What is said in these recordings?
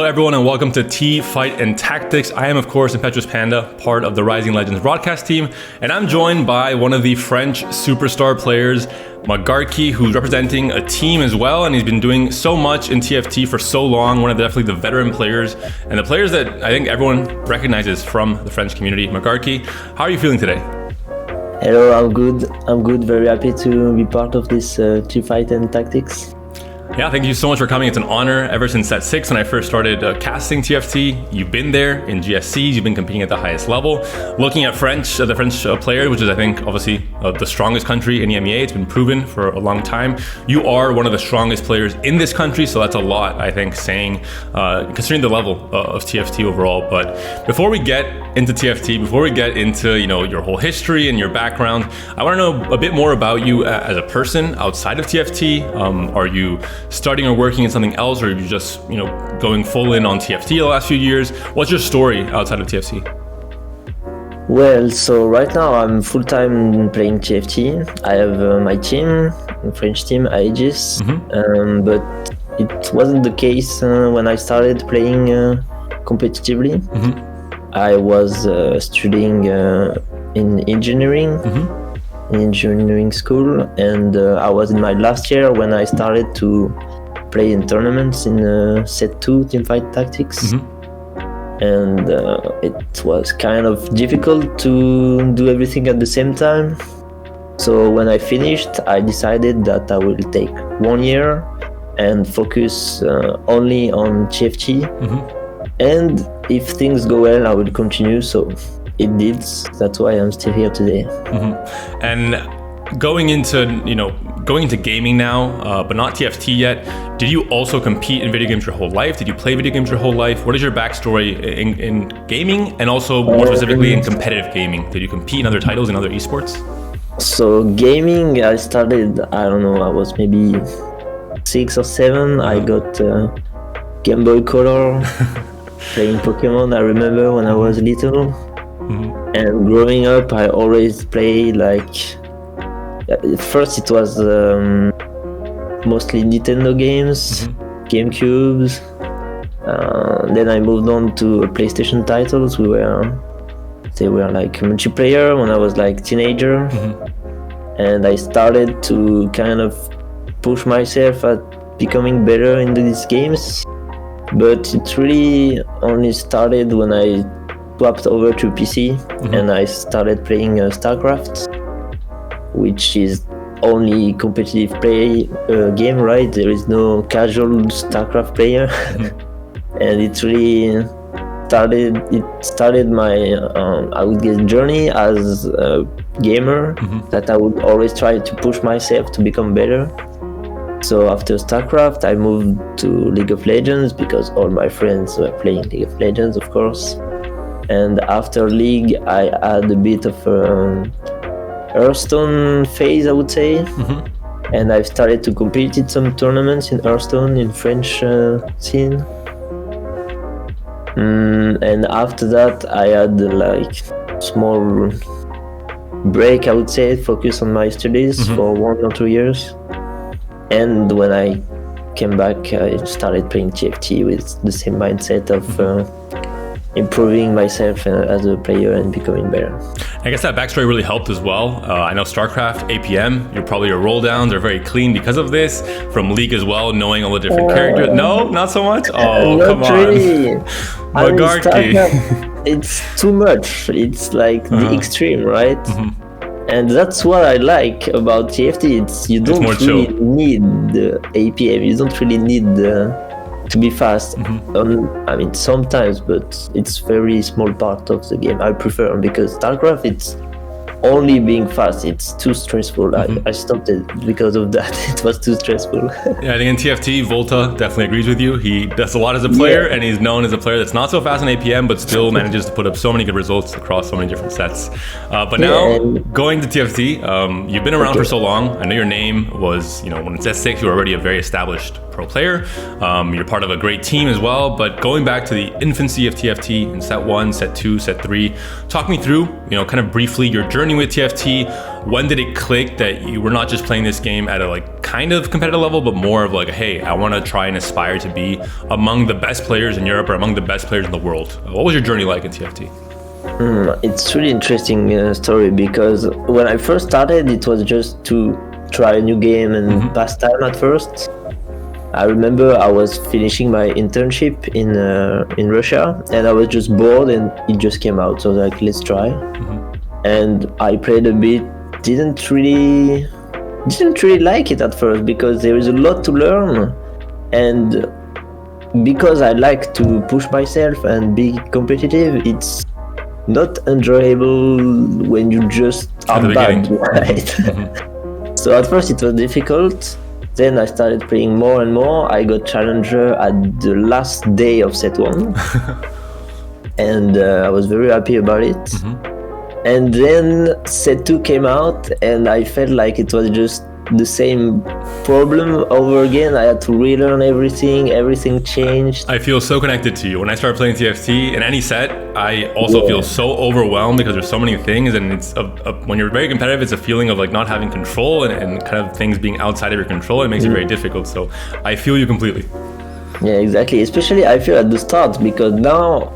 Hello everyone and welcome to Teamfight and Tactics. I am of course ImpetuousPanda, part of the Rising Legends broadcast team, and I'm joined by one of the French superstar players, Magarky, who's representing a team as well, and he's been doing so much in TFT for so long, one of definitely the veteran players, and the players that I think everyone recognizes from the French community. Magarky, how are you feeling today? Hello, I'm good, very happy to be part of this Teamfight and Tactics. Yeah, thank you so much for coming. It's an honor. Ever since set 6 when I first started casting TFT, you've been there in GSCs, you've been competing at the highest level. Looking at the French players, which is I think obviously the strongest country in EMEA, it's been proven for a long time. You are one of the strongest players in this country, so that's a lot, I think, saying, considering the level of TFT overall. But before we get into TFT, before we get into your whole history and your background, I want to know a bit more about you as a person outside of TFT. Are you starting or working in something else, or are you just going full in on TFT the last few years? What's your story outside of TFT? Well, so right now I'm full-time playing TFT. I have my team, a French team, Aegis, but it wasn't the case when I started playing competitively. I was studying in engineering school, and I was in my last year when I started to play in tournaments in set 2 Teamfight Tactics. And it was kind of difficult to do everything at the same time. So when I finished, I decided that I will take 1 year and focus only on TFT. And if things go well, I will continue. So it did. That's why I'm still here today. And going into gaming now, but not TFT yet. Did you also compete in video games your whole life? Did you play video games your whole life? What is your backstory in gaming, and also more specifically in competitive gaming? Did you compete in other titles in other esports? So gaming, I started. I don't know. I was maybe 6 or 7. I got Game Boy Color. Playing Pokemon, I remember when I was little. And growing up, I always played at first it was mostly Nintendo games, GameCubes. Then I moved on to PlayStation titles. They were like multiplayer when I was like teenager. And I started to kind of push myself at becoming better in these games. But it really only started when I swapped over to PC and I started playing StarCraft, which is only competitive play game, right? There is no casual StarCraft player. And it really started my I would guess journey as a gamer, that I would always try to push myself to become better. So after StarCraft, I moved to League of Legends because all my friends were playing League of Legends, of course. And after League, I had a bit of Hearthstone phase, I would say. And I started to compete in some tournaments in Hearthstone in French scene. And after that, I had like small break, I would say, focus on my studies for 1 or 2 years. And when I came back, I started playing TFT with the same mindset of improving myself as a player and becoming better. I guess that backstory really helped as well. I know StarCraft, APM, your roll downs are very clean because of this. From League as well, knowing all the different characters. No, not so much? Oh, not come really. on. Magarky. It's too much. It's like the extreme, right? And that's what I like about TFT. You don't really need the APM. You don't really need to be fast. I mean, sometimes, but it's very small part of the game. I prefer, because StarCraft, it's only being fast. It's too stressful. I stopped it because of that. It was too stressful. Yeah, I think in TFT, Volta definitely agrees with you. He does a lot as a player, and he's known as a player that's not so fast in APM, but still manages to put up so many good results across so many different sets. But now, going to TFT, you've been around for so long. I know your name was, when it's S6, you were already a very established pro player. You're part of a great team as well, but going back to the infancy of TFT in set 1, set 2, set 3, talk me through, kind of briefly your journey with TFT, when did it click that you were not just playing this game at a like kind of competitive level, but more of like, hey, I want to try and aspire to be among the best players in Europe or among the best players in the world? What was your journey like in TFT? It's really interesting story, because when I first started, it was just to try a new game and pass time at first. I remember I was finishing my internship in Russia, and I was just bored, and it just came out. So I was like, let's try. And I played a bit. Didn't really like it at first, because there is a lot to learn, and because I like to push myself and be competitive, it's not enjoyable when you just are bad, right? So at first it was difficult. Then I started playing more and more. I got challenger at the last day of set 1. And I was very happy about it. And then set 2 came out, and I felt like it was just the same problem over again. I had to relearn everything changed. I feel so connected to you. When I start playing TFT in any set, I also feel so overwhelmed because there's so many things, and it's when you're very competitive, it's a feeling of like not having control and kind of things being outside of your control. It makes it very difficult. So I feel you completely. Yeah, exactly. Especially I feel at the start, because now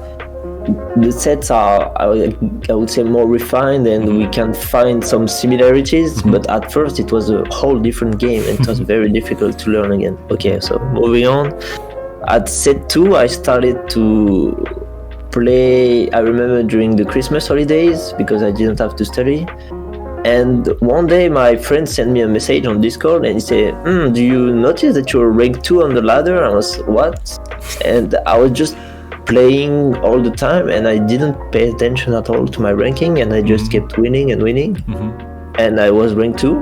the sets are, I would say, more refined, and we can find some similarities. But at first it was a whole different game, and it was very difficult to learn again. Okay, so moving on. At set 2, I started to play, I remember, during the Christmas holidays, because I didn't have to study. And one day my friend sent me a message on Discord, and he said, do you notice that you're rank 2 on the ladder? I was, what? And I was just playing all the time, and I didn't pay attention at all to my ranking, and I just kept winning and winning. And I was rank 2.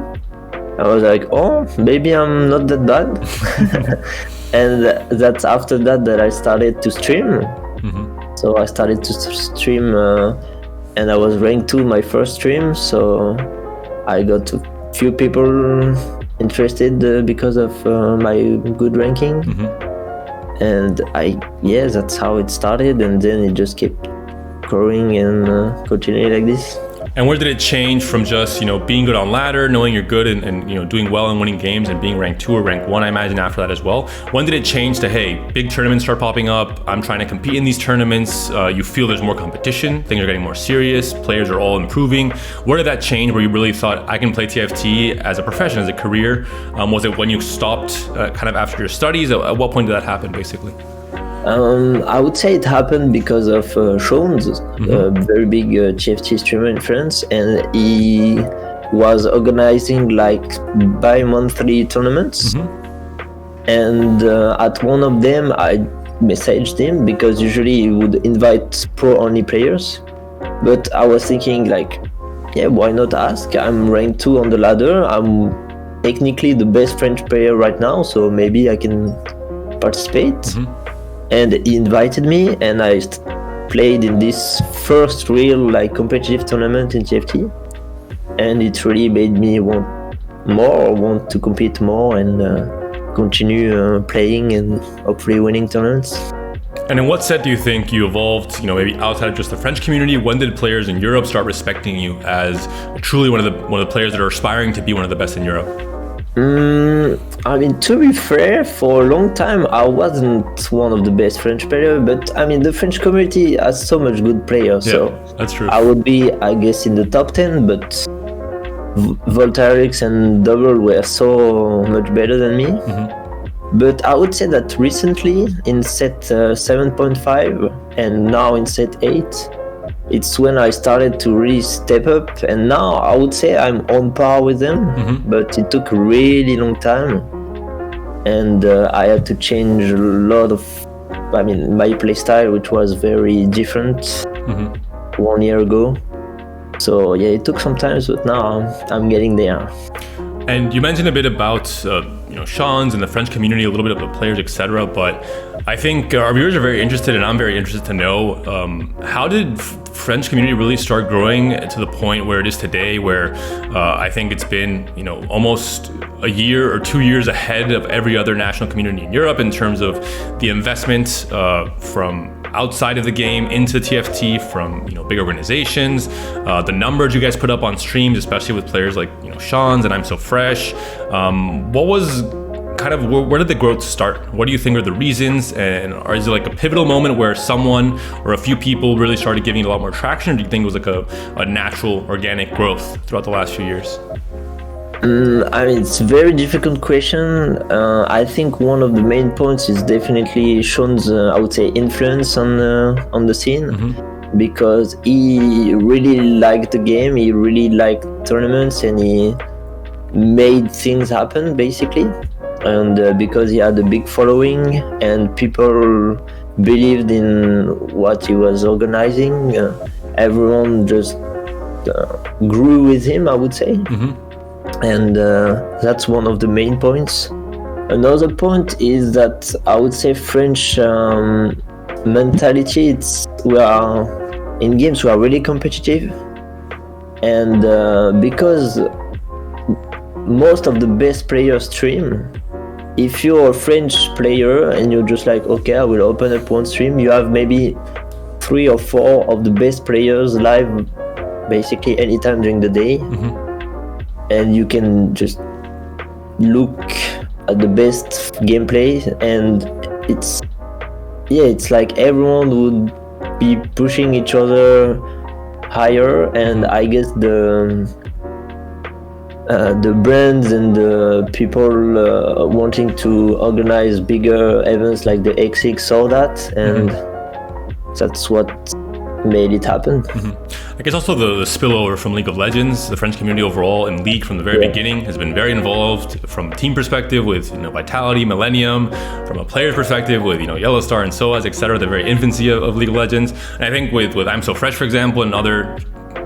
I was like, oh, maybe I'm not that bad. And that's after that I started to stream. So I started to stream, and I was rank 2 my first stream, so I got a few people interested because of my good ranking. And that's how it started, and then it just kept growing and continuing like this. And where did it change from just, being good on ladder, knowing you're good and doing well and winning games, and being ranked 2 or ranked 1, I imagine, after that as well? When did it change to, hey, big tournaments start popping up, I'm trying to compete in these tournaments, you feel there's more competition, things are getting more serious, players are all improving. Where did that change, where you really thought, I can play TFT as a profession, as a career? Was it when you stopped kind of after your studies? At what point did that happen, basically? I would say it happened because of Sean's, a very big TFT streamer in France, and he was organizing like bi-monthly tournaments. And at one of them I messaged him, because usually he would invite pro-only players. But I was thinking like, yeah, why not ask? I'm ranked 2 on the ladder, I'm technically the best French player right now, so maybe I can participate. And he invited me, and I played in this first real competitive tournament in TFT, and it really made me want to compete more and continue playing and hopefully winning tournaments. And in what set do you think you evolved, maybe outside of just the French community? When did players in Europe start respecting you as truly one of the players that are aspiring to be one of the best in Europe? To be fair, for a long time I wasn't one of the best French players, but the French community has so much good players, so that's true. I would be, I guess, in the top 10, but Voltairix and Double were so much better than me. But I would say that recently, in set 7.5 and now in set 8, it's when I started to really step up, and now I would say I'm on par with them. But it took a really long time, and I had to change a lot of my playstyle, which was very different 1 year ago. So yeah, it took some time, but now I'm getting there. And you mentioned a bit about Sean's and the French community, a little bit of the players, etc. But I think our viewers are very interested, and I'm very interested to know, how did French community really start growing to the point where it is today, where I think it's been almost a year or 2 years ahead of every other national community in Europe in terms of the investment from outside of the game into TFT from big organizations, the numbers you guys put up on streams, especially with players like Sean's and I'm So Fresh. What was kind of where did the growth start? What do you think are the reasons, and is it like a pivotal moment where someone or a few people really started giving it a lot more traction, or do you think it was like a natural organic growth throughout the last few years? I mean, it's a very difficult question. I think one of the main points is definitely Sean's, I would say, influence on the scene, because he really liked the game, he really liked tournaments, and he made things happen, basically. And because he had a big following and people believed in what he was organizing, everyone just grew with him, I would say. And that's one of the main points. Another point is that I would say French mentality, we are in games, we are really competitive, and because most of the best players stream, if you're a French player and you're just like, okay, I will open up one stream, you have maybe 3 or 4 of the best players live basically anytime during the day. And you can just look at the best gameplay, and it's like everyone would be pushing each other higher. And I guess the brands and the people wanting to organize bigger events like the X6 saw that, and that's what made it happen. I guess also the spillover from League of Legends, the French community overall in League from the very beginning has been very involved from a team perspective with Vitality, Millennium, from a player's perspective with Yellowstar and SOAS, etc., the very infancy of League of Legends. And I think with I'm So Fresh, for example, and other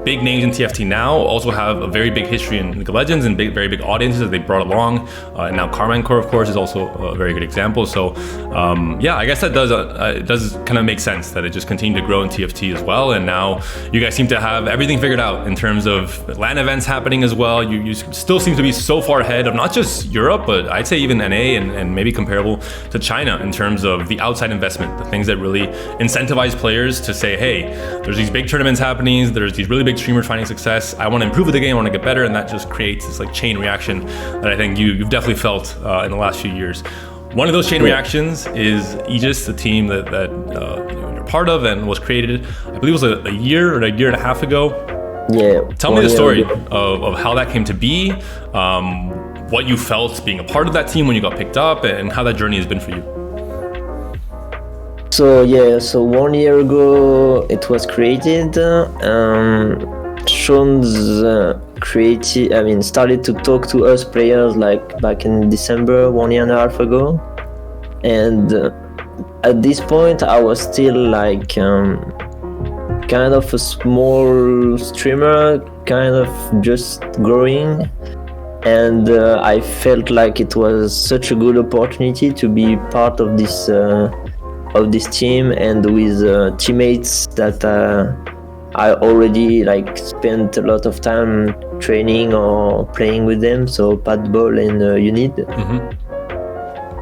big names in TFT now also have a very big history in League of Legends and very big audiences that they brought along. And now Carmine Core, of course, is also a very good example. So I guess that does kind of make sense that it just continued to grow in TFT as well. And now you guys seem to have everything figured out in terms of LAN events happening as well. You still seem to be so far ahead of not just Europe, but I'd say even NA and maybe comparable to China in terms of the outside investment, the things that really incentivize players to say, hey, there's these big tournaments happening, there's these really big streamers finding success, I want to improve the game, I want to get better, and that just creates this like chain reaction that I think you've definitely felt in the last few years. One of those chain reactions is Aegis, the team that you're part of and was created, I believe it was a year or a year and a half ago. Yeah. Tell me the story of how that came to be, what you felt being a part of that team when you got picked up, and how that journey has been for you. So 1 year ago it was created. Sean's started to talk to us players like back in December 1 year and a half ago, and at this point I was still like kind of a small streamer, kind of just growing, and I felt like it was such a good opportunity to be part of this team, and with teammates that I already like spent a lot of time training or playing with them, so Padball and Unid.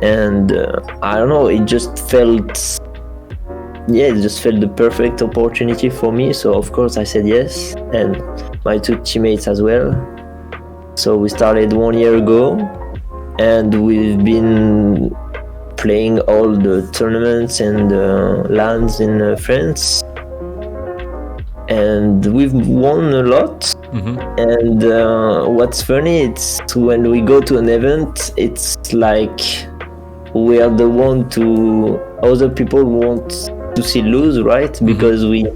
And I don't know, it just felt the perfect opportunity for me, so of course I said yes, and my 2 teammates as well. So we started 1 year ago, and we've been playing all the tournaments and LANs in France, and we've won a lot. And what's funny, it's when we go to an event, it's like we are the one to other people want to see lose, right? Because we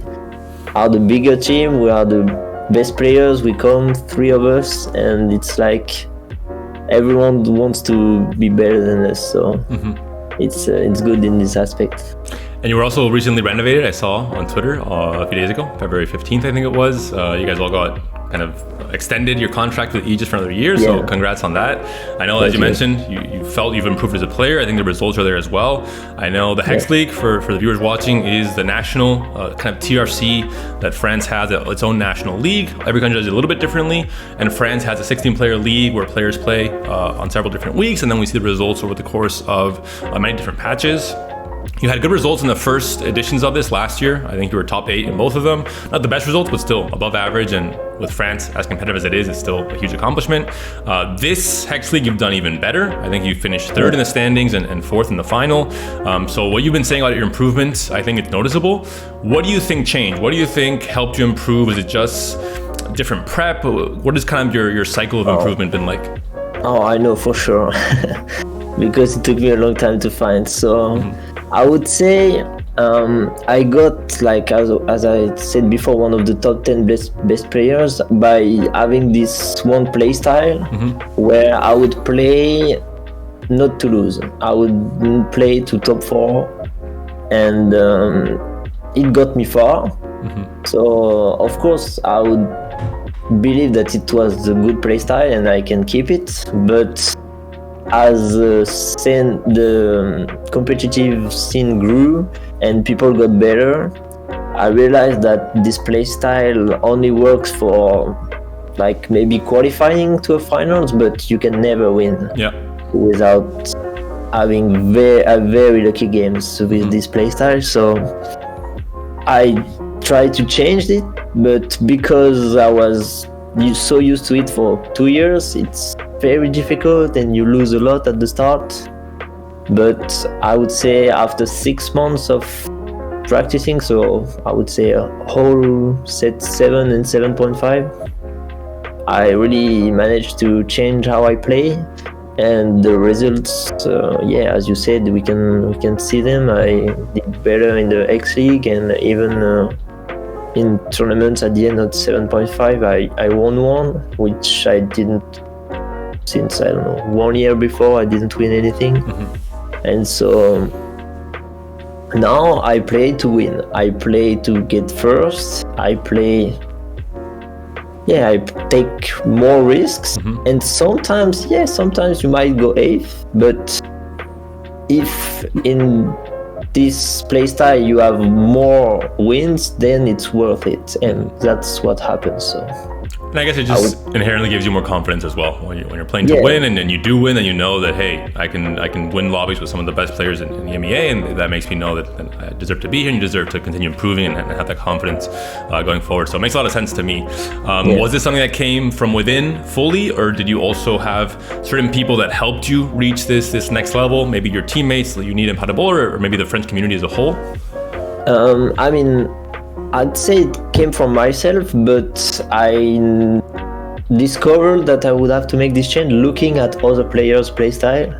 are the bigger team, we are the best players, we come 3 of us, and it's like everyone wants to be better than us, so it's good in this aspect. And you were also recently renovated, I saw on Twitter a few days ago, February 15th, I think it was. You guys all got kind of extended your contract with Aegis for another year, so congrats on that. I know, as you mentioned, you felt you've improved as a player. I think the results are there as well. I know the Hex League, for the viewers watching, is the national kind of TRC that France has, its own national league. Every country does it a little bit differently, and France has a 16-player league where players play on several different weeks, and then we see the results over the course of many different patches. You had good results in the first editions of this last year. I think you were top 8 in both of them. Not the best results, but still above average. And with France, as competitive as it is, it's still a huge accomplishment. This Hex League, you've done even better. I think you finished 3rd in the standings and 4th in the final. So what you've been saying about your improvements, I think it's noticeable. What do you think changed? What do you think helped you improve? Is it just different prep? What has kind of your cycle of improvement been like? Oh, I know for sure. Because it took me a long time to find. So I would say I got, like, as I said before, one of the top 10 best players by having this one play style where I would play not to lose. I would play to top 4, and it got me far. So of course I would believe that it was a good play style and I can keep it, but as the competitive scene grew and people got better, I realized that this play style only works for, like, maybe qualifying to a finals, but you can never win without having very lucky games with this play style. So I tried to change it, but because I was so used to it for 2 years, it's very difficult and you lose a lot at the start. But I would say after 6 months of practicing, so I would say a whole set 7 and 7.5, I really managed to change how I play, and the results, as you said, we can see them. I did better in the X League, and even in tournaments at the end of 7.5, I won one, which I didn't since, I don't know, 1 year before. I didn't win anything. And so now I play to win. I play to get first. I take more risks. And sometimes you might go 8th, but if in this playstyle you have more wins, then it's worth it, and that's what happens. So, and I guess it just inherently gives you more confidence as well when you're playing to win, and then you do win, and you know that, hey, I can win lobbies with some of the best players in the EMEA, and that makes me know that I deserve to be here, and you deserve to continue improving and have that confidence going forward. So it makes a lot of sense to me. Was this something that came from within fully, or did you also have certain people that helped you reach this next level? Maybe your teammates that you need in Paderborn, or maybe the French community as a whole? I mean, I'd say it came from myself, but I discovered that I would have to make this change looking at other players' playstyle,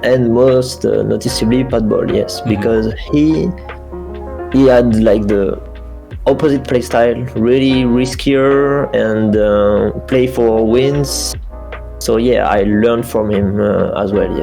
and most noticeably Paderborn, because he had, like, the opposite playstyle, really riskier and play for wins. So I learned from him as well.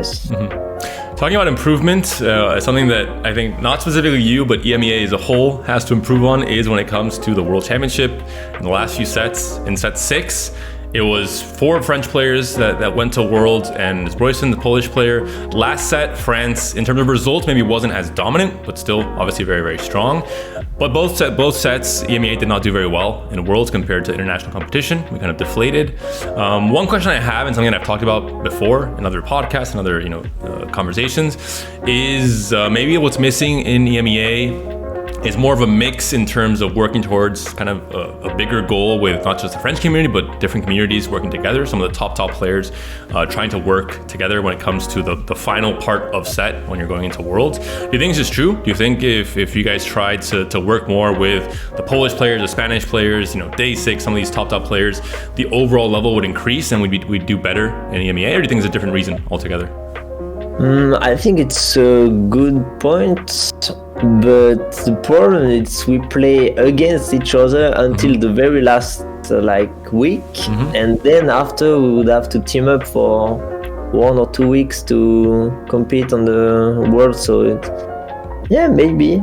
Talking about improvement, something that I think not specifically you, but EMEA as a whole has to improve on is when it comes to the World Championship. In the last few sets, in set 6, it was 4 French players that went to Worlds, and Royson, the Polish player. Last set, France, in terms of results, maybe wasn't as dominant, but still obviously very, very strong. But both sets, EMEA did not do very well in Worlds compared to international competition. We kind of deflated. One question I have, and something that I've talked about before in other podcasts and other conversations, is maybe what's missing in EMEA is more of a mix in terms of working towards kind of a bigger goal with not just the French community, but different communities working together. Some of the top players trying to work together when it comes to the final part of set when you're going into Worlds. Do you think this is true? Do you think if you guys tried to work more with the Polish players, the Spanish players, Day 6, some of these top players, the overall level would increase and we'd do better in EMEA? Or do you think it's a different reason altogether? I think it's a good point, but the problem is we play against each other until the very last week, and then after we would have to team up for 1 or 2 weeks to compete on the World. So maybe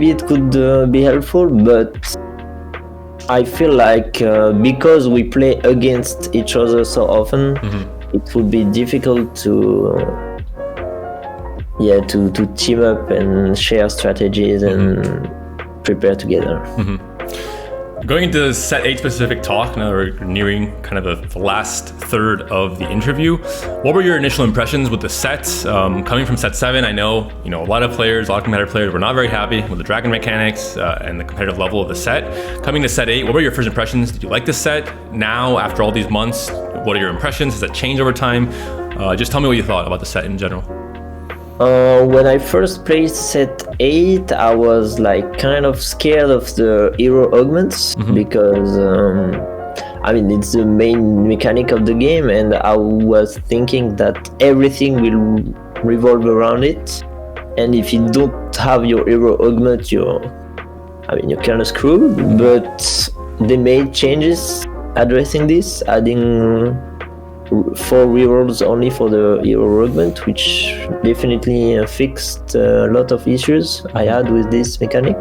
it could be helpful, but I feel like because we play against each other so often, it would be difficult to team up and share strategies and prepare together. Going into set 8 specific talk, now we're nearing kind of the last third of the interview. What were your initial impressions with the sets? Coming from set 7, I know, a lot of competitive players were not very happy with the dragon mechanics and the competitive level of the set. Coming to set 8, what were your first impressions? Did you like the set? Now, after all these months, what are your impressions? Has that changed over time? Just tell me what you thought about the set in general. When I first played set 8, I was like kind of scared of the hero augments because it's the main mechanic of the game, and I was thinking that everything will revolve around it, and if you don't have your hero augment, you're kind of screwed. But they made changes addressing this, adding 4 rerolls only for the hero augment, which definitely fixed a lot of issues I had with this mechanic.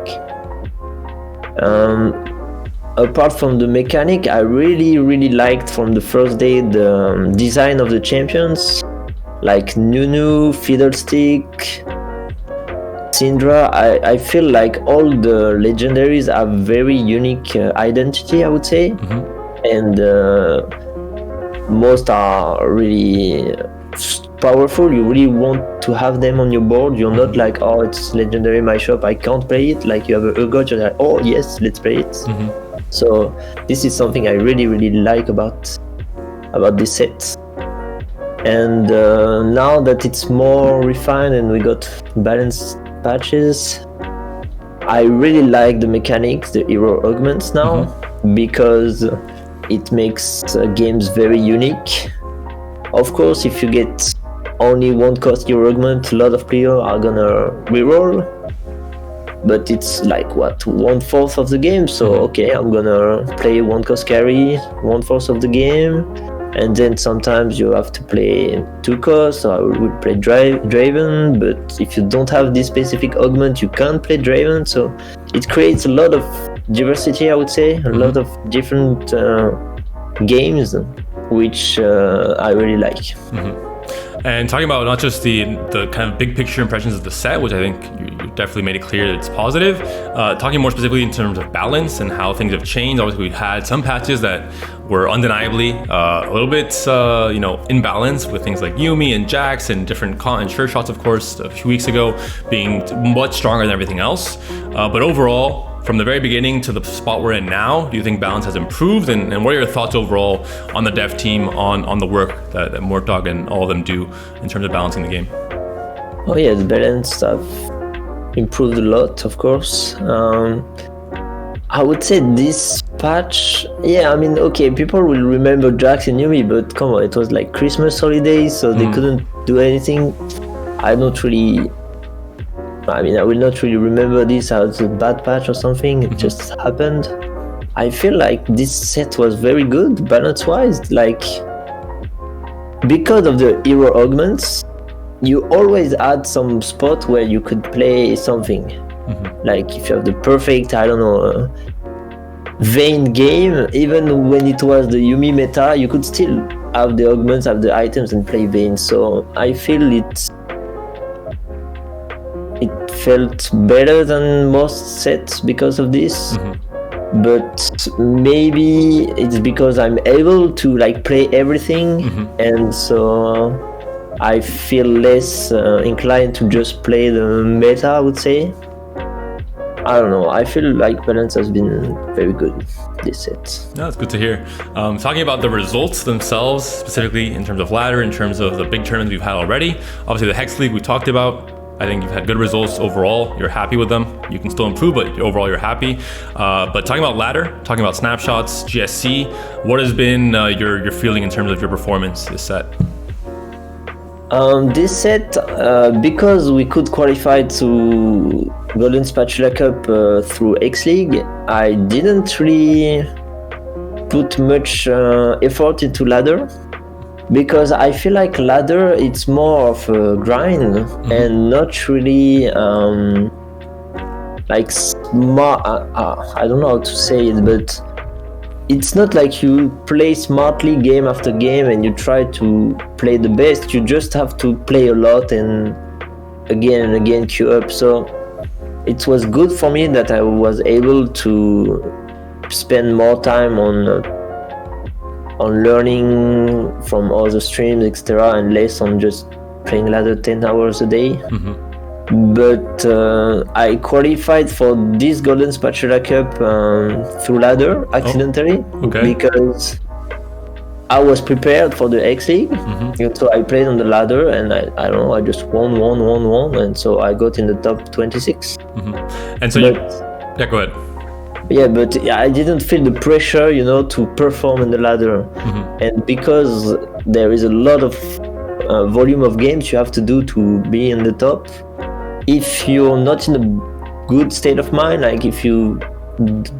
Apart from the mechanic, I really liked from the first day the design of the champions, like Nunu, Fiddlestick, Syndra. I feel like all the legendaries have very unique identity, I would say, and most are really powerful. You really want to have them on your board. You're not like, oh, it's legendary in my shop, I can't play it. Like you have a god, you're like, oh yes, let's play it. So this is something I really like about this set. And now that it's more refined and we got balanced patches, I really like the mechanics, the hero augments now, because it makes games very unique. Of course, if you get only one cost hero augment, a lot of players are gonna reroll, but it's like 1/4 of the game. So okay, I'm gonna play 1 cost carry 1/4 of the game, and then sometimes you have to play 2 costs, or I would play Draven, but if you don't have this specific augment, you can't play Draven. So it creates a lot of diversity, I would say, a lot of different games, which I really like. And talking about not just the kind of big picture impressions of the set, which I think you definitely made it clear that it's positive, talking more specifically in terms of balance and how things have changed. Obviously, we've had some patches that were undeniably a little bit imbalanced, with things like Yuumi and Jax and different and sure shots, of course, a few weeks ago being much stronger than everything else. But overall, from the very beginning to the spot we're in now, do you think balance has improved? And what are your thoughts overall on the dev team, on the work that Mortdog and all of them do in terms of balancing the game? Oh yeah, the balance have improved a lot, of course. I would say this patch, okay, people will remember Jax and Yuumi, but come on, it was like Christmas holidays, so they couldn't do anything. I will not really remember this as a bad patch or something. It just happened. I feel like this set was very good balance-wise. Like, because of the hero augments, you always had some spot where you could play something. Like if you have the perfect, Vayne game, even when it was the Yuumi meta, you could still have the augments, have the items, and play Vayne. So I feel it felt better than most sets because of this. But maybe it's because I'm able to play everything, and so I feel less inclined to just play the meta, I would say. I don't know, I feel like balance has been very good this set. No, that's good to hear. Talking about the results themselves, specifically in terms of ladder, in terms of the big tournaments we've had already, obviously the Hex League we talked about, I think you've had good results overall. You're happy with them. You can still improve, but overall you're happy. But talking about ladder, talking about snapshots, GSC, what has been your feeling in terms of your performance this set? This set, because we could qualify to Golden Spatula Cup through X League, I didn't really put much effort into ladder. Because I feel like ladder, it's more of a grind and not really smart. I don't know how to say it, but it's not like you play smartly game after game and you try to play the best. You just have to play a lot and again queue up. So it was good for me that I was able to spend more time on learning from other streams, etc., and less on just playing ladder 10 hours a day. But I qualified for this Golden Spatula Cup through ladder accidentally because I was prepared for the X League. So I played on the ladder, and I don't know, I just won, and so I got in the top 26. And so yeah, go ahead. Yeah, but I didn't feel the pressure, to perform in the ladder. And because there is a lot of volume of games you have to do to be in the top, if you're not in a good state of mind, like if you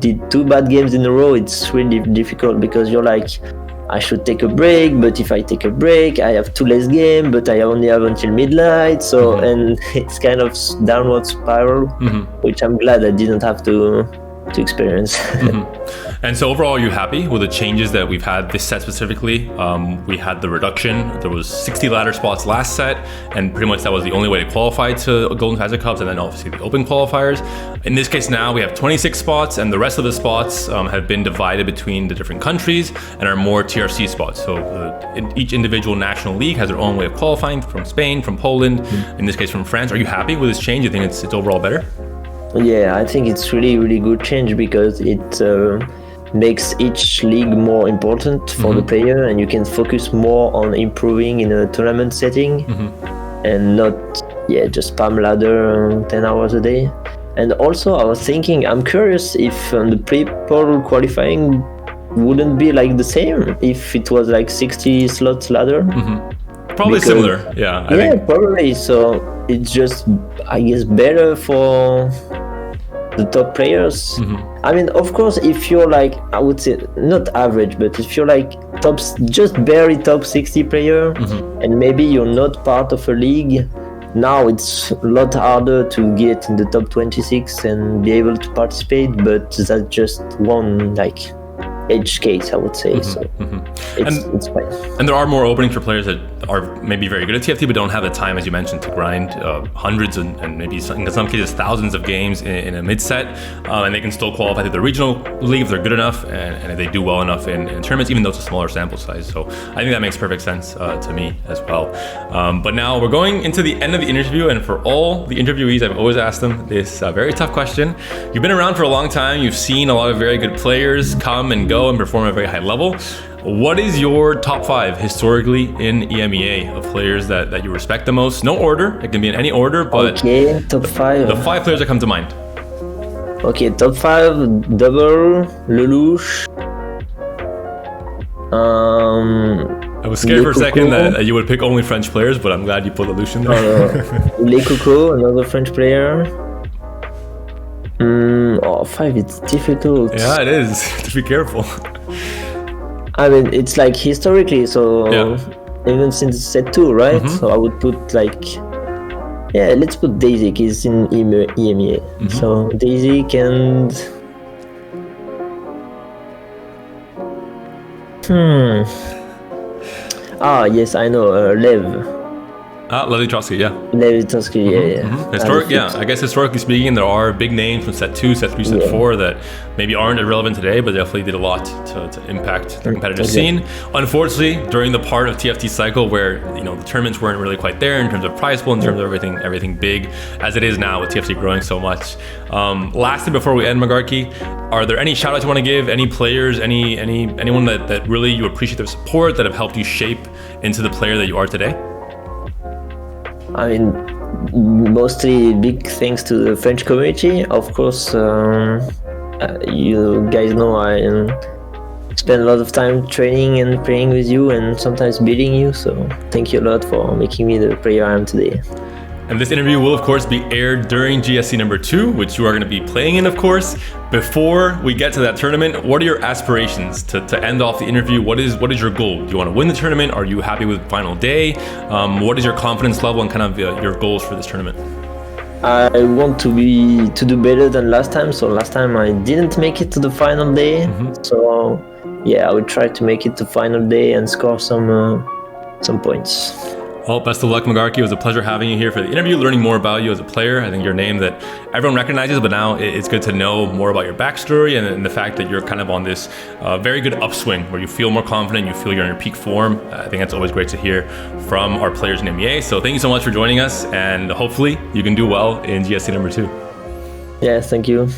did 2 bad games in a row, it's really difficult because you're like, I should take a break, but if I take a break, I have 2 less games, but I only have until midnight. So, and it's kind of downward spiral, which I'm glad I didn't have to experience. And so overall, are you happy with the changes that we've had this set specifically? We had the reduction. There was 60 ladder spots last set, and pretty much that was the only way to qualify to Golden Phasma Cups, and then obviously the open qualifiers. In this case now, we have 26 spots, and the rest of the spots have been divided between the different countries and are more TRC spots. So each individual national league has their own way of qualifying, from Spain, from Poland, in this case from France. Are you happy with this change? Do you think it's overall better? Yeah, I think it's really good change because it makes each league more important for the player, and you can focus more on improving in a tournament setting and not just spam ladder 10 hours a day. And also I was thinking, I'm curious if the people qualifying wouldn't be like the same if it was like 60 slots ladder. Probably similar, I think. Probably. So it's just, I guess, better for the top players. I mean, of course, if you're like, I would say not average, but if you're like just barely top 60 player, and maybe you're not part of a league, now it's a lot harder to get in the top 26 and be able to participate. But that's just one edge case, I would say. So it's fine. And there are more openings for players that are maybe very good at TFT but don't have the time, as you mentioned, to grind hundreds and maybe in some cases thousands of games in a mid-set, and they can still qualify to the regional league if they're good enough and if they do well enough in tournaments, even though it's a smaller sample size. So I think that makes perfect sense to me as well. But now we're going into the end of the interview, and for all the interviewees, I've always asked them this very tough question. You've been around for a long time. You've seen a lot of very good players come and go and perform at a very high level. What is your top 5 historically in EMEA of players that you respect the most? No order, it can be in any order, but okay, top 5. The 5 players that come to mind. Okay, top 5, Double, Lelouch. I was scared for a second that you would pick only French players, but I'm glad you put Lelouch in there. Le Coco, another French player. 5, it's difficult. Yeah, it is. To be careful. I mean, it's like historically, so even since set 2, right? So I would put let's put Daisy. He's in EMEA. So Daisy and yes, I know, Lev. Lev Trotsky, Lev Trotsky, I guess historically speaking, there are big names from set 2, set 3, set 4 that maybe aren't irrelevant today, but definitely did a lot to impact the competitive scene. Unfortunately, during the part of TFT cycle where the tournaments weren't really quite there in terms of prize pool, in terms of everything big as it is now with TFT growing so much. Lastly, before we end, Magarky, are there any shout outs you want to give? Any players, anyone that really you appreciate their support, that have helped you shape into the player that you are today? I mean, mostly big thanks to the French community. Of course, you guys know I spend a lot of time training and playing with you and sometimes beating you. So thank you a lot for making me the player I am today. And this interview will, of course, be aired during GSC number 2, which you are going to be playing in, of course. Before we get to that tournament, what are your aspirations to end off the interview? What is your goal? Do you want to win the tournament? Are you happy with final day? What is your confidence level and kind of your goals for this tournament? I want to do better than last time. So last time I didn't make it to the final day. So I would try to make it to final day and score some points. Well, best of luck, Magarky. It was a pleasure having you here for the interview, learning more about you as a player. I think you're a name that everyone recognizes, but now it's good to know more about your backstory and the fact that you're kind of on this very good upswing where you feel more confident, you feel you're in your peak form. I think that's always great to hear from our players in EMEA. So thank you so much for joining us, and hopefully you can do well in GSC number 2. Yes, thank you.